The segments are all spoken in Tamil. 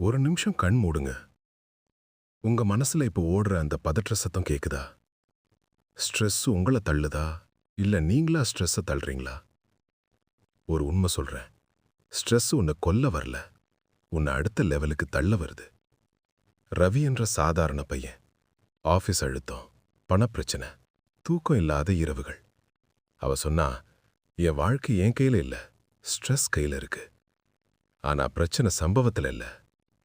ஒரு நிமிஷம் கண் மூடுங்க. உங்க மனசுல இப்போ ஓடுற அந்த பதற்ற சத்தம் கேக்குதா? ஸ்ட்ரெஸ் உங்கள தள்ளுதா இல்ல நீங்களா ஸ்ட்ரெஸ்ஸ தள்ளுறீங்களா? ஒரு உண்மை சொல்றேன். ஸ்ட்ரெஸ் உன்னை கொல்ல வரல, உன்னை அடுத்த லெவலுக்கு தள்ள வருது. ரவி என்ற சாதாரண பையன். ஆபீஸ் அழுத்தம், பணப்பிரச்சனை, தூக்கம் இல்லாத இரவுகள். அவ சொன்னா, என் வாழ்க்கை என் கையில இல்ல, ஸ்ட்ரெஸ் கையில இருக்கு. ஆனா பிரச்சனை சம்பவத்துல இல்ல,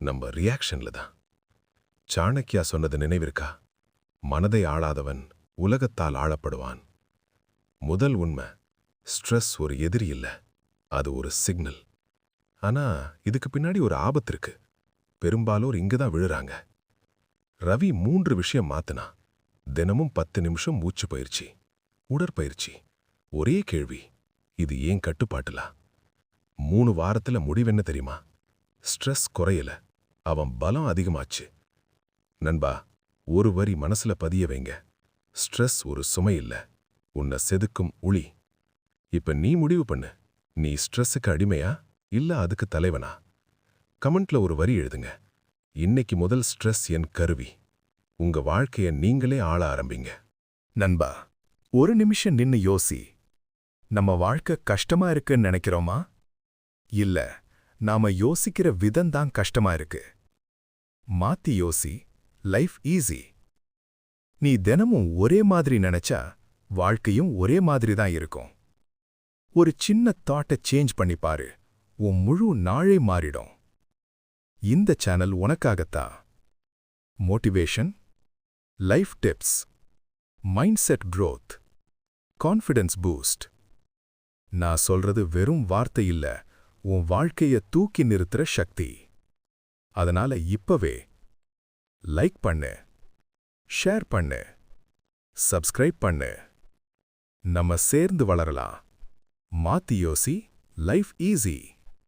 நம்ம ரியாக்ஷன்ல தான். சாணக்கியா சொன்னது நினைவிருக்கா? மனதை ஆளாதவன் உலகத்தால் ஆளப்படுவான். முதல் உண்மை, ஸ்ட்ரெஸ் ஒரு எதிரி இல்ல, அது ஒரு சிக்னல். ஆனா இதுக்கு பின்னாடி ஒரு ஆபத்து இருக்கு. பெரும்பாலோர் இங்கதான் விழுறாங்க. ரவி 3 விஷயம் மாத்தினா. தினமும் 10 நிமிஷம் மூச்சு பயிற்சி, உடற்பயிற்சி. ஒரே கேள்வி, இது ஏன் கட்டுப்பாட்டுலா? 3 வாரத்துல முடிவென்ன தெரியுமா? ஸ்ட்ரெஸ் குறையல, அவன் பலம் அதிகமாச்சு. நண்பா, ஒரு வரி மனசுல பதிய வைங்க. ஸ்ட்ரெஸ் ஒரு சுமை இல்ல, உன்னை செதுக்கும் உளி. இப்ப நீ முடிவு பண்ணு. நீ ஸ்ட்ரெஸ்ஸுக்கு அடிமையா இல்ல அதுக்கு தலைவனா? கமெண்ட்ல ஒரு வரி எழுதுங்க. இன்னைக்கு முதல் ஸ்ட்ரெஸ் என் கருவி. உங்க வாழ்க்கைய நீங்களே ஆள ஆரம்பிங்க. நண்பா, ஒரு நிமிஷம் நின்னு யோசி. நம்ம வாழ்க்கை கஷ்டமா இருக்குன்னு நினைக்கிறோமா? இல்ல, நாம யோசிக்கிற விதம்தான் கஷ்டமா இருக்கு. மாத்தி யோசி. Life easy. நீ தினமும் ஒரே மாதிரி நினைச்சா வாழ்க்கையும் ஒரே மாதிரி தான் இருக்கும். ஒரு சின்ன தாட்டை சேஞ்ச் பண்ணி பாரு, உன் முழு நாளே மாறிடும். இந்த சேனல் உனக்காகத்தான். Motivation, life tips, mind set growth, confidence boost. நான் சொல்றது வெறும் வார்த்தை இல்ல, உன் வாழ்க்கைய தூக்கி நிறுத்துற சக்தி. அதனால இப்பவே லைக் பண்ணு, ஷேர் பண்ணு, சப்ஸ்கிரைப் பண்ணு. நம்ம சேர்ந்து வளரலாம். மாத்தி யோசி. Life easy.